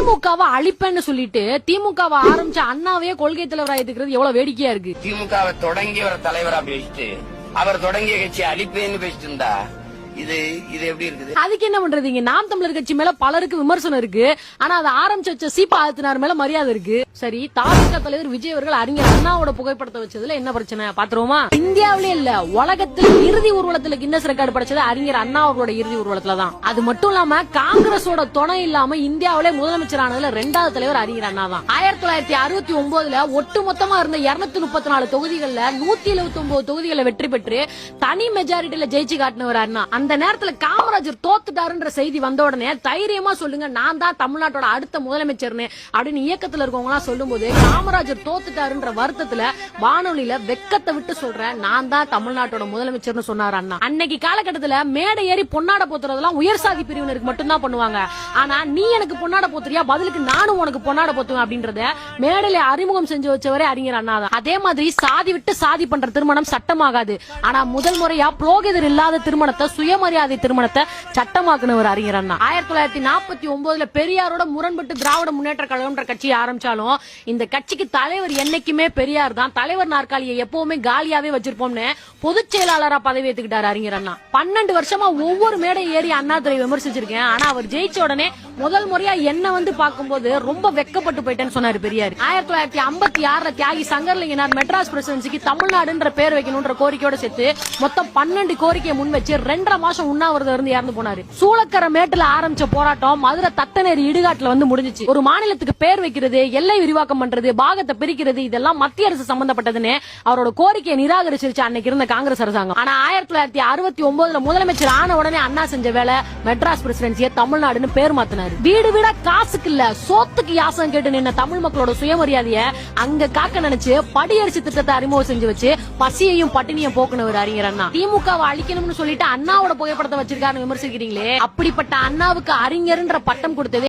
திமுகவை அழிப்பேன்னு சொல்லிட்டு திமுகவை ஆரம்பிச்ச அண்ணாவே கொள்கை தலைவராக இருக்கிறது எவ்வளவு வேடிக்கையா இருக்கு. திமுகவை தொடங்கியவர் தலைவரா பேசிட்டு அவர் தொடங்கிய கட்சி அழிப்பேன்னு பேசிட்டு இருந்தா இது எப்படி இருக்குது? அதுக்கு என்ன பண்றீங்க? நாம் தமிழர் கட்சி மேல பலருக்கு விமர்சனம் இருக்கு. ஆனா அதை ஆரம்பிச்சு வச்ச சீபா ஆதித்தனார் மேல மரியாதை இருக்கு. சரி, தாவேகா தலைவர் விஜய் அவர்கள் அறிஞர் அண்ணாவோட புகைப்படத்தை வச்சதுல என்ன பிரச்சனை பாத்துருவோமா? இந்தியாவிலே இல்ல உலகத்தில் இறுதி ஊர்வலத்துல கின்னஸ் ரெக்கார்டு படைச்சது அறிஞர் அண்ணா அவர்களோட இறுதி ஊர்வலத்துல தான். அது மட்டும் இல்லாம காங்கிரஸோட துணை இல்லாம இந்தியாவிலே முதலமைச்சரானதுல 2வது தலைவர் அறிஞர் அண்ணா தான். 1969ல ஒட்டு மொத்தமா இருந்த 234 தொகுதிகள்ல 179 தொகுதிகளை வெற்றி பெற்று தனி மெஜாரிட்டியில ஜெயிச்சு காட்டினவர் அண்ணா. அந்த நேரத்துல காமராஜர் தோத்துட்டாருன்ற செய்தி வந்த உடனே தைரியமா சொல்லுங்க, நான் தான் தமிழ்நாட்டோட அடுத்த முதலமைச்சர்னு அப்படின்னு இயக்கத்துல இருக்கவங்க எல்லாம் சொல்லும் போது காமராஜர் தோத்துட்டாருன்ற வருத்தத்துல வானொலியில வெக்கத்தை விட்டு சொல்றேன், நான் தான் தமிழ்நாட்டோட முதலமைச்சர்னு சொன்னார் அண்ணா. அன்னைக்கு காலகட்டத்துல மேடை ஏறி பொன்னாட போத்துறதெல்லாம் உயர் சாதி பிரிவினருக்கு மட்டும்தான் பண்ணுவாங்க. ஆனா நீ எனக்கு பொன்னாட போத்துறியா, பதிலுக்கு நானும் உனக்கு பொன்னாட போத்துவேன் அப்படின்றத மேடையில அறிமுகம் செஞ்சு வச்சவரே அறிஞர் அண்ணா தான். அதே மாதிரி சாதி விட்டு சாதி பண்ற திருமணம் சட்டமாகாது. ஆனா முதல் முறையா புரோகிதர் இல்லாத திருமணத்தை சுயமரியாதை திருமணத்தை சட்டமாக்குனவர் அறிஞர் அண்ணா. 1949ல பெரியாரோட முரண்பட்டு திராவிட முன்னேற்ற கழகம்ன்ற கட்சியை ஆரம்பிச்சாலும் இந்த கட்சிக்கு தலைவர் என்னைக்குமே பெரியார் தான். தலைவர் நாற்காலியை எப்பவுமே காலியாவே வச்சிருப்போம்னு பொதுச் செயலாளரா பதவி ஏத்துக்கிட்டார் அறிஞர் அண்ணா. 12 வருஷமா ஒவ்வொரு மேடை ஏறி அண்ணாதுரை விமர்சிச்சிருக்கேன். ஆனா அவர் ஜெயிச்ச உடனே முதல் முறையா என்ன வந்து பார்க்கும்போது ரொம்ப வெக்கப்பட்டு போயிட்டேன்னு சொன்னாரு பெரியார். 1956ல தியாகி சங்கர்லிங்கனார் மெட்ராஸ் பிரசிடென்சிக்கு தமிழ்நாடுன்ற பேர் வைக்கணும்ன்ற கோரிக்கையோட சேர்த்து மொத்தம் 12 கோரிக்கையை முன் வச்சு 2.5 மாசம் உண்ணாவிரதம் இருந்து இறந்து போனாரு. சூளக்கர மேட்டுல ஆரம்பிச்ச போராட்டம் மதுரை தத்தநேரி இடுகாட்டுல வந்து முடிஞ்சிச்சு. ஒரு மாநிலத்துக்கு பேர் வைக்கிறது, எல்லை விரிவாக்கம் பண்றது, பாகத்தை பிரிக்கிறது, இதெல்லாம் மத்திய அரசு சம்பந்தப்பட்டதுன்னு அவரோட கோரிக்கையை நிராகரிச்சிருச்சு அன்னைக்கு இருந்த காங்கிரஸ் அரசாங்கம். ஆனா 1969ல முதலமைச்சர் ஆன உடனே அண்ணா செஞ்ச வேலை மெட்ராஸ் பிரசிடென்சியை தமிழ்நாடுன்னு பேர் மாத்தினாரு. வீடு வீடா காசுக்கு இல்ல சோத்துக்கு யாசம் கேட்டு நின்ன தமிழ் மக்களோட சுயமரியாதைய அங்க காக்க நினைச்சு படியரிசி திட்டத்தை அறிமுகம் செஞ்சு வச்சு பசியையும் பட்டினியும் போக்குனவர் அறிஞர் அண்ணா. திமுகவை அழிக்கணும்னு சொல்லிட்டு அண்ணாவோட புகைப்படத்தை வச்சிருக்காருன்னு விமர்சிக்கிறீங்களே, அப்படிப்பட்ட அண்ணாவுக்கு அறிஞர்ன்ற பட்டம் கொடுத்தது